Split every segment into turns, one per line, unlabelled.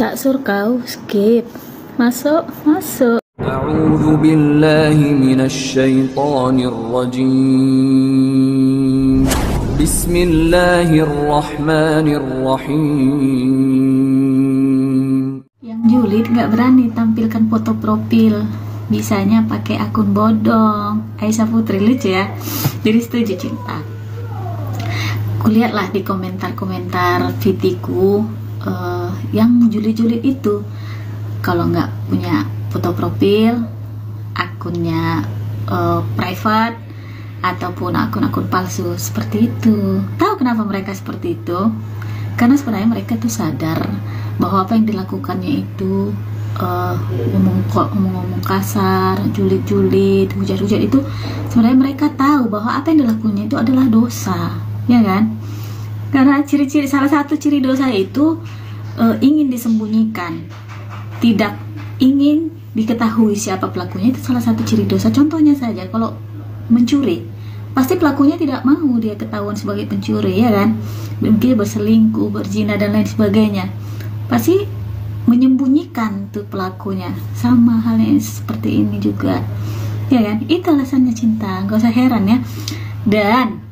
Tak sur kau skip. Masuk.
A'udzu billahi minasyaitonir rajim. Bismillahirrahmanirrahim.
Yang julid gak berani tampilkan foto profil, bisanya pakai akun bodong. Aisyah Putri lucu ya. Jadi setuju cinta. Kulihatlah di komentar-komentar videoku yang julid-julid itu, kalau nggak punya foto profil, akunnya private ataupun akun-akun palsu seperti itu. Tahu kenapa mereka seperti itu? Karena sebenarnya mereka tuh sadar bahwa apa yang dilakukannya itu ngomong-ngomong kasar, julid-julid, hujat-hujat itu, sebenarnya mereka tahu bahwa apa yang dilakukannya itu adalah dosa, ya kan? Karena salah satu ciri dosa itu ingin disembunyikan, tidak ingin diketahui siapa pelakunya, itu salah satu ciri dosa. Contohnya saja, kalau mencuri, pasti pelakunya tidak mau dia ketahuan sebagai pencuri, ya kan? Mungkin berselingkuh, berzina dan lain sebagainya, pasti menyembunyikan tuh pelakunya. Sama halnya seperti ini juga, ya kan? Itu alasannya cinta, gak usah heran ya. Dan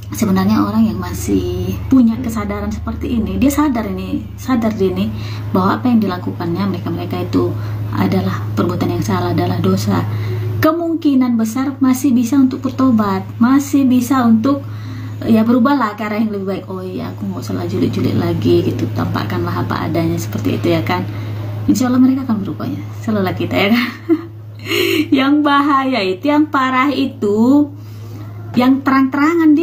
sebenarnya orang yang masih punya kesadaran seperti ini, dia sadar dia bahwa apa yang dilakukannya mereka itu adalah perbuatan yang salah, adalah dosa. Kemungkinan besar masih bisa untuk bertobat, masih bisa untuk ya berubahlah ke arah yang lebih baik. Oh iya, aku nggak usah julid-julid lagi gitu, tampakkanlah apa adanya seperti itu, ya kan? Insya Allah mereka akan berubahnya, selalu kita, ya kan? Yang bahaya itu, yang parah itu, yang terang-terangan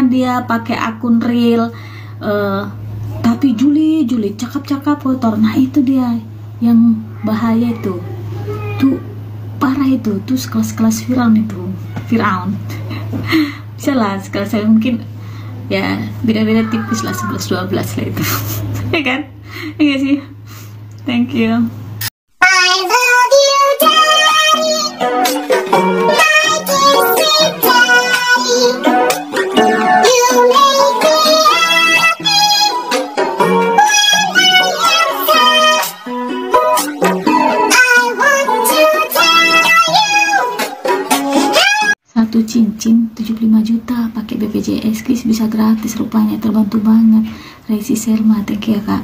dia pakai akun real, tapi julid, cakap-cakap kotor. Nah itu dia yang bahaya itu, tuh parah itu, tuh sekelas Firaun. Bisa lah, sekelas saya mungkin ya beda-beda tipis lah, 11-12 lah itu. Ya kan? Iya sih. Thank you. Satu cincin 75 juta pakai BPJS Kis bisa gratis rupanya, terbantu banget. Resi Selma, thank you ya kak.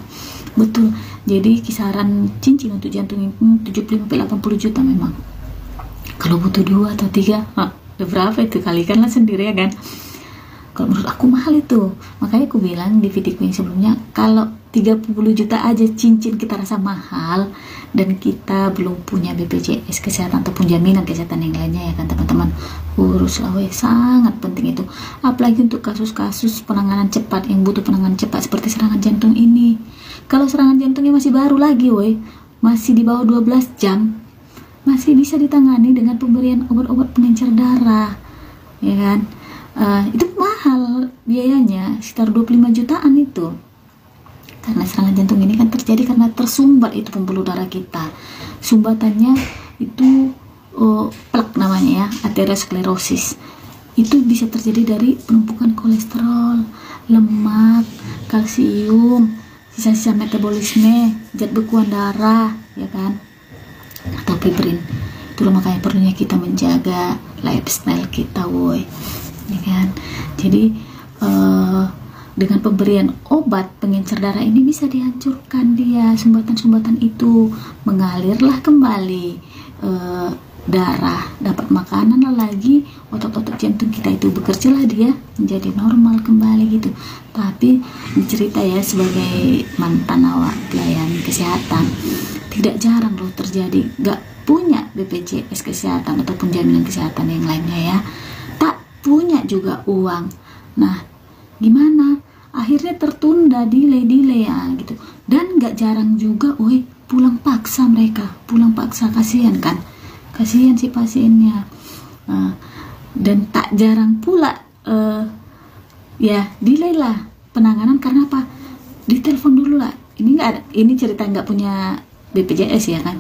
Betul, jadi kisaran cincin untuk jantung itu 75-80 juta memang. Kalau butuh 2 atau 3, berapa itu, kalikanlah sendiri, ya kan? Kalau menurut aku mahal itu. Makanya aku bilang di videoku yang sebelumnya, kalau 30 juta aja cincin kita rasa mahal, dan kita belum punya BPJS kesehatan ataupun jaminan kesehatan yang lainnya, ya kan teman-teman, uruslah, sangat penting itu. Apalagi untuk kasus-kasus penanganan cepat yang butuh penanganan cepat seperti serangan jantung ini. Kalau serangan jantungnya masih baru lagi, masih di bawah 12 jam, masih bisa ditangani dengan pemberian obat-obat pengencer darah, ya kan? Itu mahal biayanya, sekitar 25 jutaan itu. Karena serangan jantung ini kan terjadi karena tersumbat itu pembuluh darah kita. Sumbatannya itu plak namanya ya, aterosklerosis. Itu bisa terjadi dari penumpukan kolesterol, lemak, kalsium, sisa-sisa metabolisme, zat bekuan darah, ya kan? Atau fibrin. Itulah makanya perlunya kita menjaga lifestyle kita, ya kan? Jadi dengan pemberian obat pengencer darah ini bisa dihancurkan dia sumbatan-sumbatan itu, mengalirlah kembali darah, dapat makanan lagi, otot-otot jantung kita itu bekerjalah dia menjadi normal kembali gitu. Tapi cerita ya, sebagai mantan awak pelayan kesehatan, tidak jarang loh terjadi gak punya BPJS kesehatan ataupun jaminan kesehatan yang lainnya ya, tak punya juga uang. Nah gimana, akhirnya tertunda, delay ya gitu. Dan gak jarang juga pulang paksa mereka, kasihan kan, kasihan si pasiennya. Dan tak jarang pula ya delay lah penanganan. Karena apa? Ditelepon dulu lah, ini cerita nggak punya BPJS ya kan,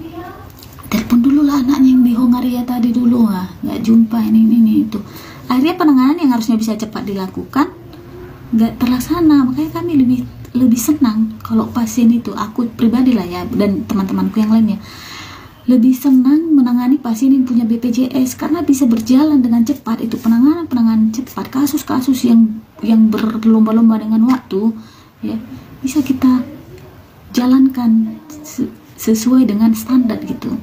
telepon dulu lah anaknya yang di Hongaria tadi dulu, nggak jumpa ini itu. Akhirnya penanganan yang harusnya bisa cepat dilakukan nggak terlaksana. Makanya kami lebih lebih senang kalau pasien itu, aku pribadi lah ya, dan teman-temanku yang lainnya, lebih senang menangani pasien yang punya BPJS karena bisa berjalan dengan cepat. Itu penanganan cepat, kasus-kasus yang berlomba-lomba dengan waktu ya, bisa kita jalankan sesuai dengan standar gitu.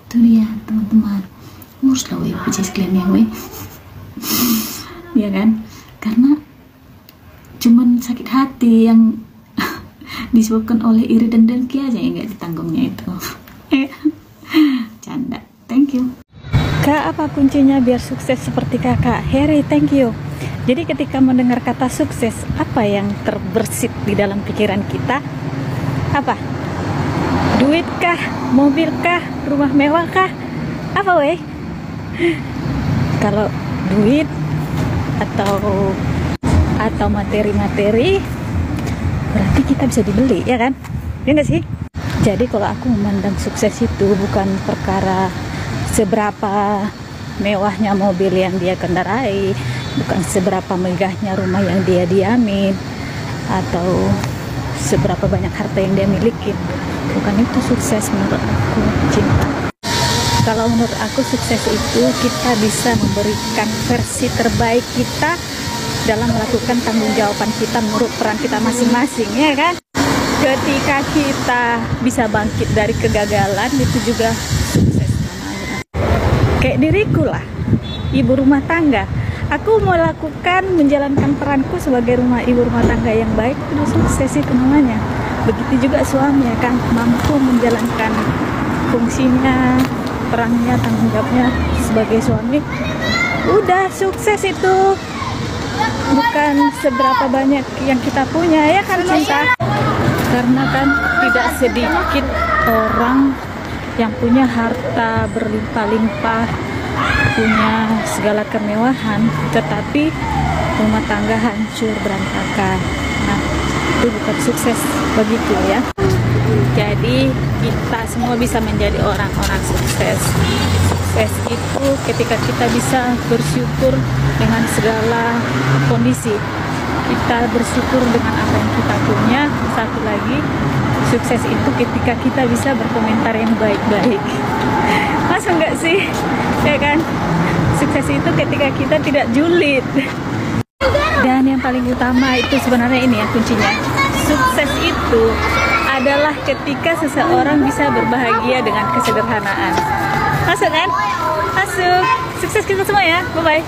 Itu dia teman-teman, ngurus lah BPJS klaimnya ya kan, karena cuman sakit hati yang disebabkan oleh iri dan dengki aja yang nggak ditanggungnya itu. Canda. Thank you.
Kak, apa kuncinya biar sukses seperti kakak? Harry, thank you. Jadi ketika mendengar kata sukses, apa yang terbersit di dalam pikiran kita? Apa? Duit kah? Mobil kah? Rumah mewah kah? Apa weh? Kalau duit atau materi-materi, berarti kita bisa dibeli, ya kan? Ya nggak sih? Jadi kalau aku memandang sukses itu bukan perkara seberapa mewahnya mobil yang dia kendarai, bukan seberapa megahnya rumah yang dia diamin, atau seberapa banyak harta yang dia miliki. Bukan itu sukses menurut aku, cinta. Kalau menurut aku sukses itu kita bisa memberikan versi terbaik kita dalam melakukan tanggung jawaban kita menurut peran kita masing-masing, ya kan? Ketika kita bisa bangkit dari kegagalan, itu juga sukses namanya. Kayak diriku lah, ibu rumah tangga. Aku melakukan menjalankan peranku sebagai ibu rumah tangga yang baik, itu sukses itu namanya. Begitu juga suami, ya kan, mampu menjalankan fungsinya, perannya, tanggung jawabnya sebagai suami. Udah sukses itu. Bukan seberapa banyak yang kita punya, ya kan cinta. Karena kan tidak sedikit orang yang punya harta berlimpah-limpah, punya segala kemewahan, tetapi rumah tangga hancur berantakan. Nah, itu bukan sukses begitu ya. Jadi kita semua bisa menjadi orang-orang sukses. Sukses itu ketika kita bisa bersyukur dengan segala kondisi. Kita bersyukur dengan apa yang kita punya. Satu lagi, sukses itu ketika kita bisa berkomentar yang baik-baik. Masa enggak sih? Ya kan? Sukses itu ketika kita tidak julid. Dan yang paling utama itu sebenarnya ini ya kuncinya. Sukses itu adalah ketika seseorang bisa berbahagia dengan kesederhanaan. Masuk kan? Masuk. Sukses kita semua ya. Bye-bye.